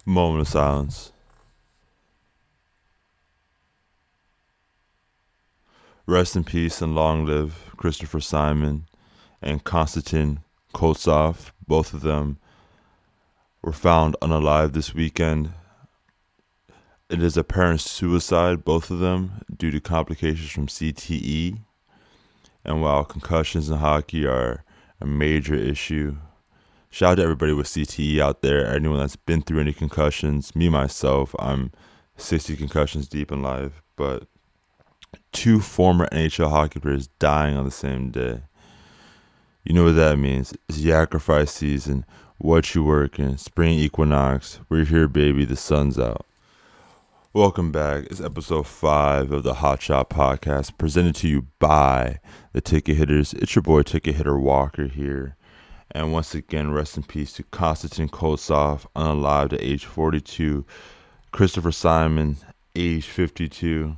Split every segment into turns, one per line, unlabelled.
Moment of silence. Rest in peace and long live Christopher Simon and Konstantin Koltsov. Both of them were found unalive this weekend. It is apparent suicide, both of them, due to complications from CTE. And while concussions in hockey are a major issue, shout out to everybody with CTE out there, anyone that's been through any concussions. Me, myself, I'm 60 concussions deep in life, but two former NHL hockey players dying on the same day. You know what that means. It's sacrifice season, what you working, spring equinox. We're here, baby, the sun's out. Welcome back. It's episode 5 of the Hot Shot Podcast, presented to you by the Ticket Hitters. It's your boy, Ticket Hitter Walker here. And once again, rest in peace to Konstantin Koltsov, unalive at age 42. Christopher Simon, age 52.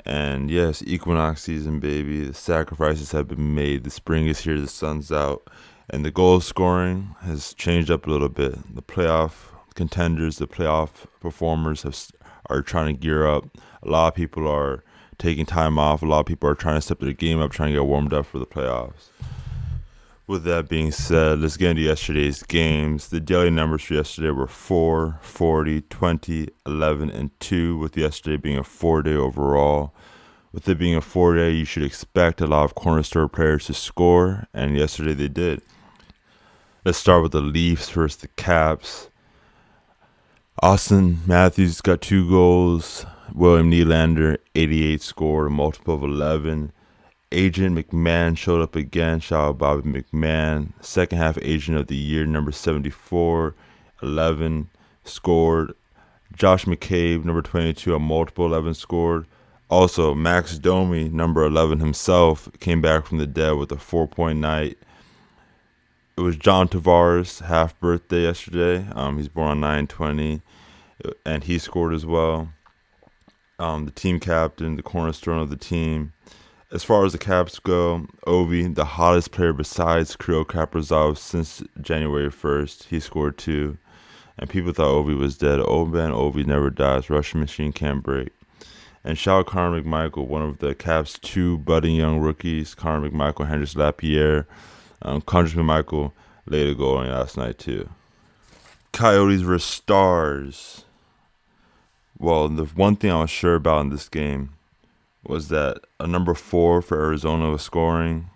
And yes, Equinox season, baby. The sacrifices have been made. The spring is here, the sun's out. And the goal scoring has changed up a little bit. The playoff contenders, the playoff performers are trying to gear up. A lot of people are taking time off. A lot of people are trying to step their game up, trying to get warmed up for the playoffs. With that being said, let's get into yesterday's games. The daily numbers for yesterday were 4, 40, 20, 11, and 2, with yesterday being a 4-day overall. With it being a 4-day, you should expect a lot of cornerstone players to score, and yesterday they did. Let's start with the Leafs versus the Caps. Austin Matthews got 2 goals. William Nylander, 88, scored a multiple of 11. Agent McMahon showed up again. Shout out Bobby McMahon. Second half agent of the year, number 74, 11, scored. Josh McCabe, number 22, a multiple 11, scored. Also, Max Domi, number 11 himself, came back from the dead with a 4-point night. It was John Tavares' half birthday yesterday. He's born on 9/20, and he scored as well. The team captain, the cornerstone of the team. As far as the Caps go, Ovi, the hottest player besides Kirill Kaprizov since January 1st, he scored 2. And people thought Ovi was dead. Ovi never dies. Russian machine can't break. And shout out Connor McMichael, one of the Caps' 2 budding young rookies, Connor McMichael, Hendrix Lapierre. Connor McMichael laid a goal on last night too. Coyotes versus Stars. Well, the one thing I was sure about in this game was that a number 4 for Arizona was scoring.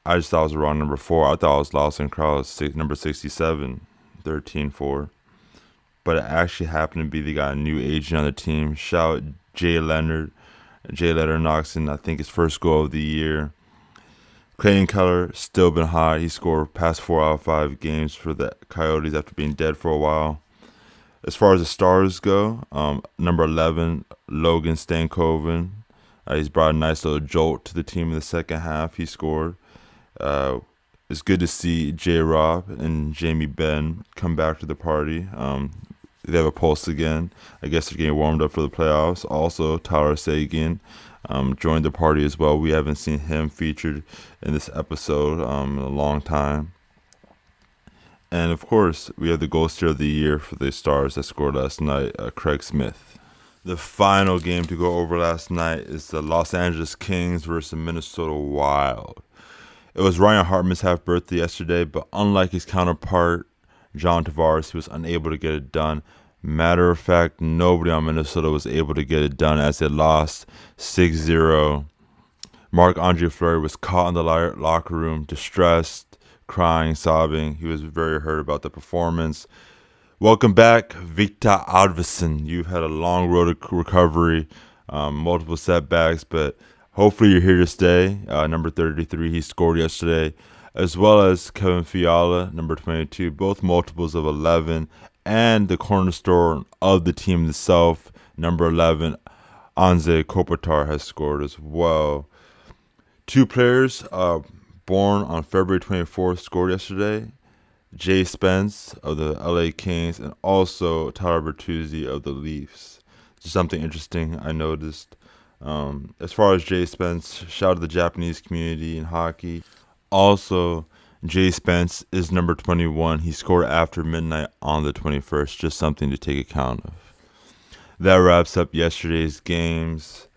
I just thought it was the wrong number 4. I thought it was Lawson Krause, number 67, 13-4. But it actually happened to be they got a new agent on the team. Shout out Jay Leonard. Jay Leonard knocks in, I think, his first goal of the year. Clayton Keller still been hot. He scored past 4 out of 5 games for the Coyotes after being dead for a while. As far as the Stars go, number 11, Logan Stankoven. He's brought a nice little jolt to the team in the second half. He scored. It's good to see J-Rob and Jamie Benn come back to the party. They have a pulse again. I guess they're getting warmed up for the playoffs. Also, Tarasenko joined the party as well. We haven't seen him featured in this episode in a long time. And of course, we have the goal steer of the year for the Stars that scored last night, Craig Smith. The final game to go over last night is the Los Angeles Kings versus the Minnesota Wild. It was Ryan Hartman's half birthday yesterday, but unlike his counterpart, John Tavares, he was unable to get it done. Matter of fact, nobody on Minnesota was able to get it done as they lost 6-0. Marc-Andre Fleury was caught in the locker room, distressed, crying, sobbing. He was very hurt about the performance. Welcome back, Victor Arvidsson. You've had a long road to recovery, multiple setbacks, but hopefully you're here to stay. Number 33, he scored yesterday, as well as Kevin Fiala, number 22, both multiples of 11, and the cornerstone of the team itself, number 11, Anze Kopitar, has scored as well. 2 players born on February 24th scored yesterday. Jay Spence of the LA Kings and also Tyler Bertuzzi of the Leafs. Just something interesting I noticed. As far as Jay Spence, shout out to the Japanese community in hockey. Also, Jay Spence is number 21. He scored after midnight on the 21st. Just something to take account of. That wraps up yesterday's games.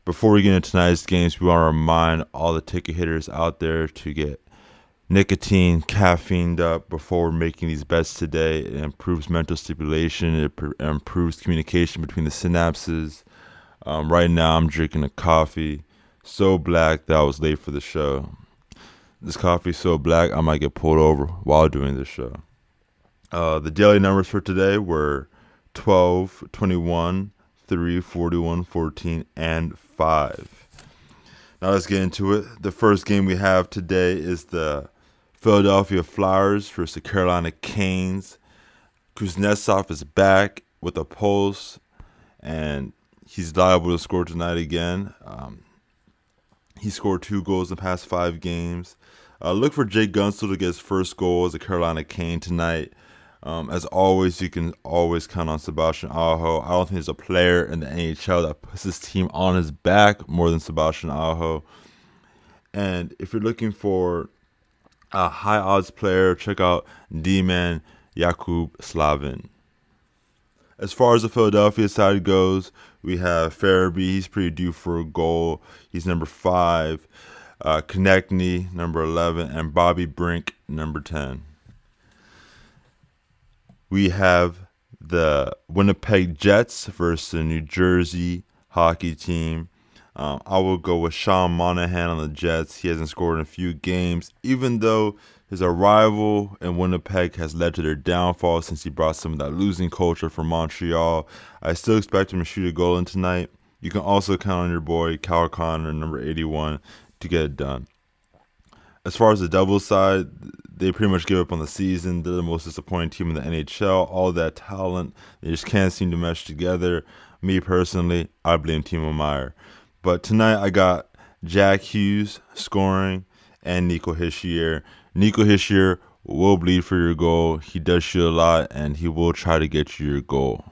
Before we get into tonight's games, we want to remind all the ticket hitters out there to get nicotine, caffeined up before making these bets today. It improves mental stimulation. It improves communication between the synapses. Right now, I'm drinking a coffee so black that I was late for the show. This coffee is so black, I might get pulled over while doing this show. The daily numbers for today were 12, 21, 3, 41, 14, and 5. Now let's get into it. The first game we have today is the Philadelphia Flyers versus the Carolina Canes. Kuznetsov is back with a pulse, and he's liable to score tonight again. He scored 2 goals in the past 5 games. Look for Jake Gunsel to get his first goal as a Carolina Cane tonight. As always, you can always count on Sebastian Aho. I don't think there's a player in the NHL that puts his team on his back more than Sebastian Aho. And if you're looking for a high odds player, check out D-man Jakub Slavin. As far as the Philadelphia side goes, we have Farabee. He's pretty due for a goal. He's number 5. Konechny, number 11. And Bobby Brink, number 10. We have the Winnipeg Jets versus the New Jersey hockey team. I will go with Sean Monahan on the Jets. He hasn't scored in a few games, even though his arrival in Winnipeg has led to their downfall since he brought some of that losing culture from Montreal. I still expect him to shoot a goal in tonight. You can also count on your boy, Kyle Connor, number 81, to get it done. As far as the Devils side, they pretty much give up on the season. They're the most disappointing team in the NHL. All that talent, they just can't seem to mesh together. Me personally, I blame Timo Meier. But tonight I got Jack Hughes scoring and Nico Hischier. Nico Hischier will bleed for your goal. He does shoot a lot, and he will try to get you your goal.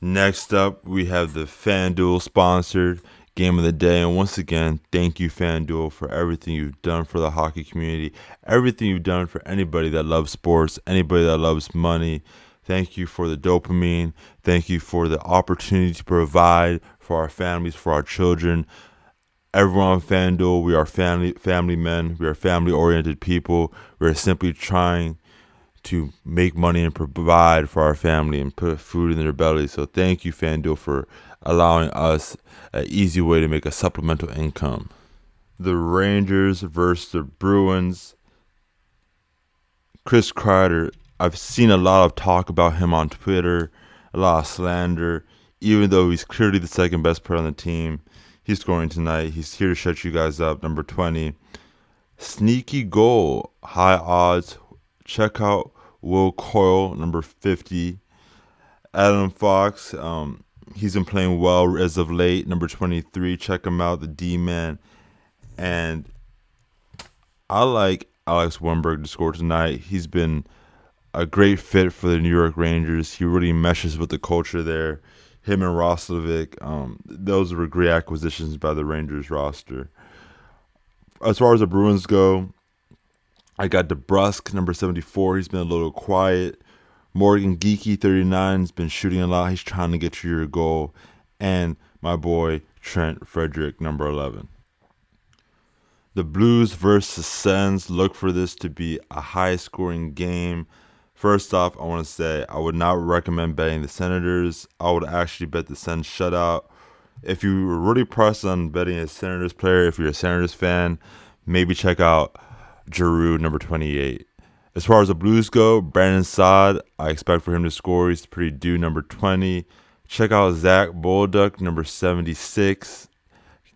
Next up, we have the FanDuel sponsored game of the day. And once again, thank you, FanDuel, for everything you've done for the hockey community, everything you've done for anybody that loves sports, anybody that loves money. Thank you for the dopamine. Thank you for the opportunity to provide for our families, for our children. Everyone on FanDuel, we are family men. We are family-oriented people. We are simply trying to make money and provide for our family and put food in their belly. So thank you, FanDuel, for allowing us an easy way to make a supplemental income. The Rangers versus the Bruins. Chris Kreider, I've seen a lot of talk about him on Twitter, a lot of slander, even though he's clearly the second best player on the team. He's scoring tonight. He's here to shut you guys up, number 20. Sneaky goal, high odds. Check out Will Coyle, number 50. Adam Fox, he's been playing well as of late, number 23. Check him out, the D-man. And I like Alex Wennberg to score tonight. He's been a great fit for the New York Rangers. He really meshes with the culture there. Him and Roslovic, those were great acquisitions by the Rangers roster. As far as the Bruins go, I got DeBrusk, number 74. He's been a little quiet. Morgan Geeky, 39, has been shooting a lot. He's trying to get you your goal. And my boy, Trent Frederick, number 11. The Blues versus the Sens. Look for this to be a high-scoring game. First off, I want to say I would not recommend betting the Senators. I would actually bet the Sens shutout. If you were really pressed on betting a Senators player, if you're a Senators fan, maybe check out Giroux, number 28. As far as the Blues go, Brandon Saad, I expect for him to score. He's pretty due, number 20. Check out Zach Bolduc, number 76.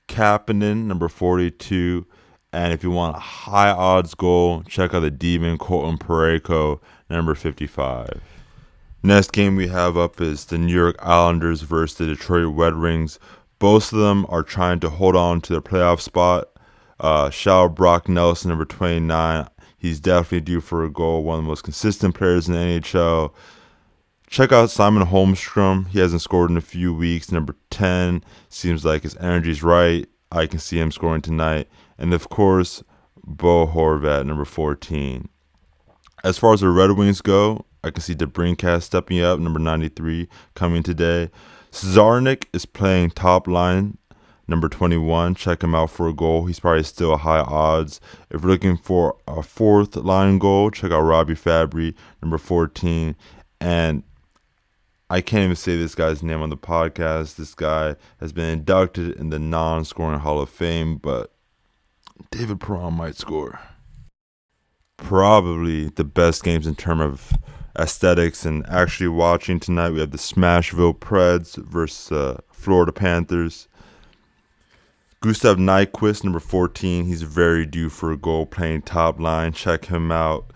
Kapanen, number 42. And if you want a high odds goal, check out the Demon Colton Parayko, number 55. Next game we have up is the New York Islanders versus the Detroit Red Wings. Both of them are trying to hold on to their playoff spot. Brock Nelson, number 29. He's definitely due for a goal, one of the most consistent players in the NHL. Check out Simon Holmstrom. He hasn't scored in a few weeks, number 10. Seems like his energy's right. I can see him scoring tonight. And of course, Bo Horvat, number 14. As far as the Red Wings go, I can see DeBrincat stepping up, number 93, coming today. Czarnik is playing top line, number 21. Check him out for a goal. He's probably still high odds. If you're looking for a fourth line goal, check out Robbie Fabry, number 14. And I can't even say this guy's name on the podcast. This guy has been inducted in the non-scoring Hall of Fame, but David Perron might score. Probably the best games in terms of aesthetics and actually watching tonight. We have the Smashville Preds versus Florida Panthers. Gustav Nyquist, number 14. He's very due for a goal, playing top line. Check him out.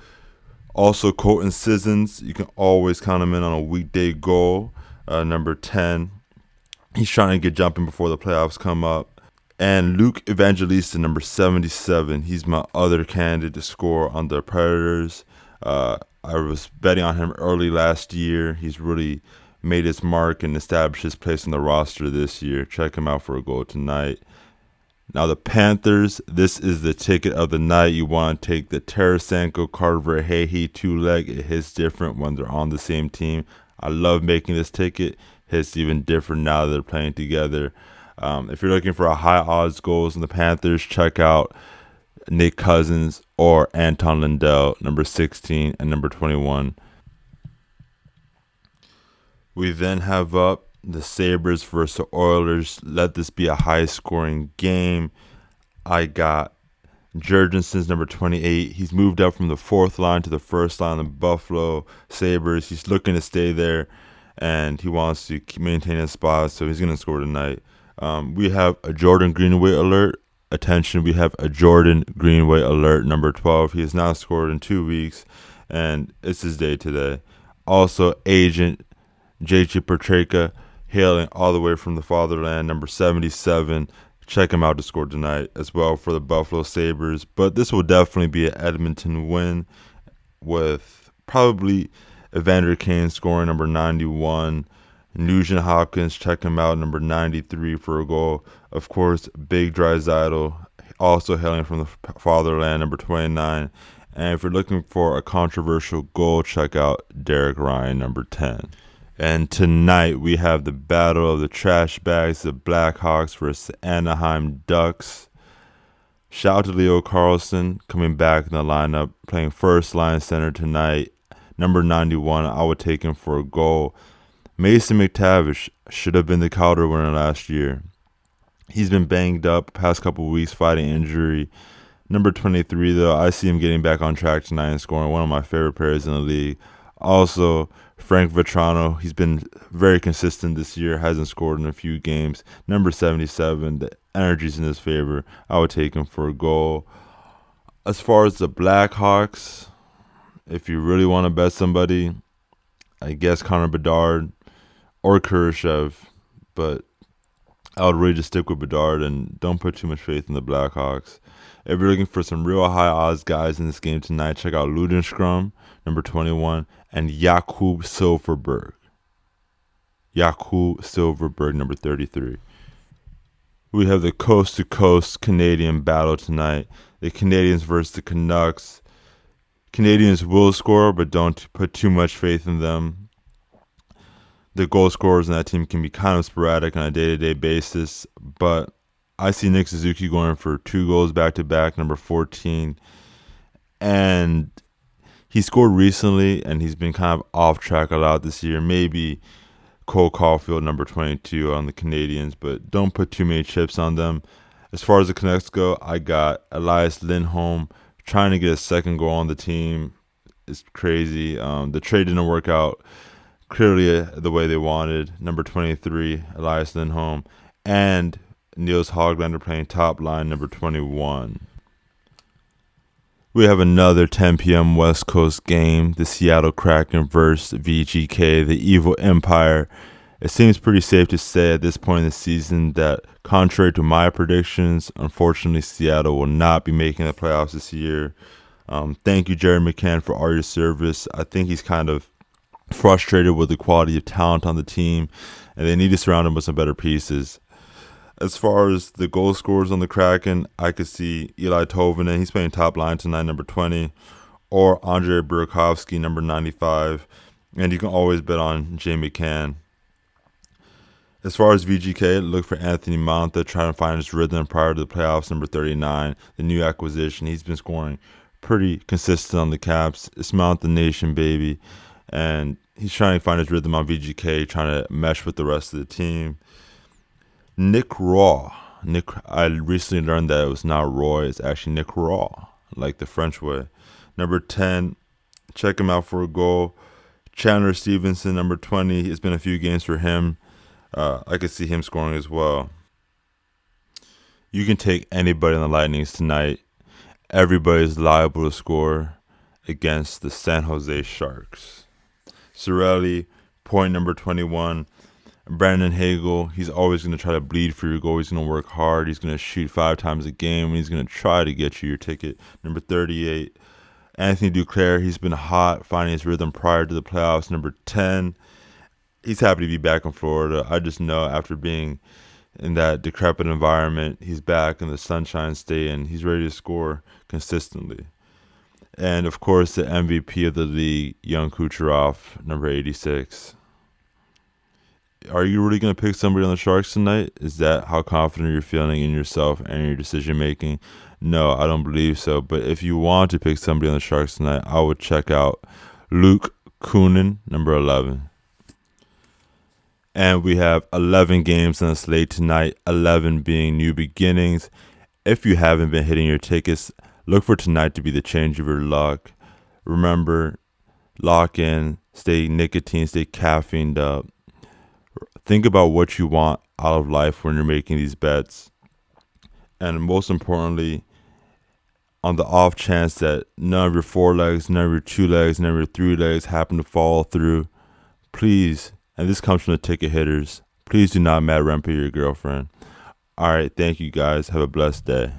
Also, Colton Sissons. You can always count him in on a weekday goal, number 10. He's trying to get jumping before the playoffs come up. And Luke Evangelista, number 77. He's my other candidate to score on the Predators. I was betting on him early last year. He's really made his mark and established his place on the roster this year. Check him out for a goal tonight. Now the Panthers, this is the ticket of the night. You want to take the Tarasenko, Carver, Hahey two-leg. It hits different when they're on the same team. I love making this ticket. Hits even different now that they're playing together. If you're looking for a high odds goals in the Panthers, check out Nick Cousins or Anton Lindell, number 16 and number 21. We then have up the Sabres versus the Oilers. Let this be a high-scoring game. I got Jurgensen's number 28. He's moved up from the fourth line to the first line of the Buffalo Sabres. He's looking to stay there, and he wants to maintain his spot, so he's going to score tonight. We have a Jordan Greenway alert. Attention, we have a Jordan Greenway alert, number 12. He has not scored in 2 weeks, and it's his day today. Also, agent J.J. Petreka, hailing all the way from the fatherland, number 77. Check him out to score tonight as well for the Buffalo Sabres. But this will definitely be an Edmonton win with probably Evander Kane scoring, number 91. Nugent Hopkins, check him out, number 93 for a goal. Of course, Big Draisaitl, also hailing from the fatherland, number 29. And if you're looking for a controversial goal, check out Derek Ryan, number 10. And tonight we have the battle of the trash bags, the Blackhawks versus the Anaheim Ducks. Shout out to Leo Carlson coming back in the lineup, playing first line center tonight. Number 91, I would take him for a goal. Mason McTavish should have been the Calder winner last year. He's been banged up past couple weeks fighting injury. Number 23, though, I see him getting back on track tonight and scoring, one of my favorite players in the league. Also, Frank Vetrano, he's been very consistent this year, hasn't scored in a few games. Number 77, the energy's in his favor. I would take him for a goal. As far as the Blackhawks, if you really want to bet somebody, I guess Connor Bedard or Kurashev, but I would really just stick with Bedard and don't put too much faith in the Blackhawks. If you're looking for some real high odds guys in this game tonight, check out Ludenstrom, number 21, and Jakub Silverberg. Jakub Silverberg, number 33. We have the coast-to-coast Canadian battle tonight. The Canadiens versus the Canucks. Canadiens will score, but don't put too much faith in them. The goal scorers in that team can be kind of sporadic on a day-to-day basis, but I see Nick Suzuki going for 2 goals back-to-back, number 14. And he scored recently, and he's been kind of off track a lot this year. Maybe Cole Caulfield, number 22, on the Canadiens, but don't put too many chips on them. As far as the Canucks go, I got Elias Lindholm trying to get a second goal on the team. It's crazy. The trade didn't work out clearly the way they wanted. Number 23, Elias Lindholm, and Niels Hoglander playing top line, number 21. We have another 10 p.m. West Coast game, the Seattle Kraken versus VGK, the Evil Empire. It seems pretty safe to say at this point in the season that, contrary to my predictions, unfortunately Seattle will not be making the playoffs this year. Thank you, Jerry McCann, for all your service. I think he's kind of frustrated with the quality of talent on the team, and they need to surround him with some better pieces. As far as the goal scorers on the Kraken, I could see Eli Tovinen. He's playing top line tonight, number 20. Or Andrei Burakovsky, number 95. And you can always bet on Jay McCann. As far as VGK, look for Anthony Mantha, trying to find his rhythm prior to the playoffs, number 39. The new acquisition. He's been scoring pretty consistent on the Caps. It's Mantha Nation, baby. And he's trying to find his rhythm on VGK, trying to mesh with the rest of the team. Nick Raw. I recently learned that it was not Roy, it's actually Nick Raw, like the French way. Number 10, check him out for a goal. Chandler Stevenson, number 20. It's been a few games for him. I could see him scoring as well. You can take anybody on the Lightnings tonight. Everybody's liable to score against the San Jose Sharks. Cirelli, point number 21. Brandon Hagel, he's always going to try to bleed for your goal. He's going to work hard. He's going to shoot 5 times a game, and he's going to try to get you your ticket. Number 38, Anthony Duclair, he's been hot, finding his rhythm prior to the playoffs. Number 10, he's happy to be back in Florida. I just know after being in that decrepit environment, he's back in the Sunshine State, and he's ready to score consistently. And, of course, the MVP of the league, Young Kucherov, number 86. Are you really going to pick somebody on the Sharks tonight? Is that how confident you're feeling in yourself and your decision making? No, I don't believe so. But if you want to pick somebody on the Sharks tonight, I would check out Luke Kunin, number 11. And we have 11 games on the slate tonight, 11 being new beginnings. If you haven't been hitting your tickets, look for tonight to be the change of your luck. Remember, lock in, stay nicotine, stay caffeined up. Think about what you want out of life when you're making these bets. And most importantly, on the off chance that none of your 4 legs, none of your 2 legs, none of your 3 legs happen to fall through, please, and this comes from the ticket hitters, please do not mad ramp your girlfriend. All right, thank you guys. Have a blessed day.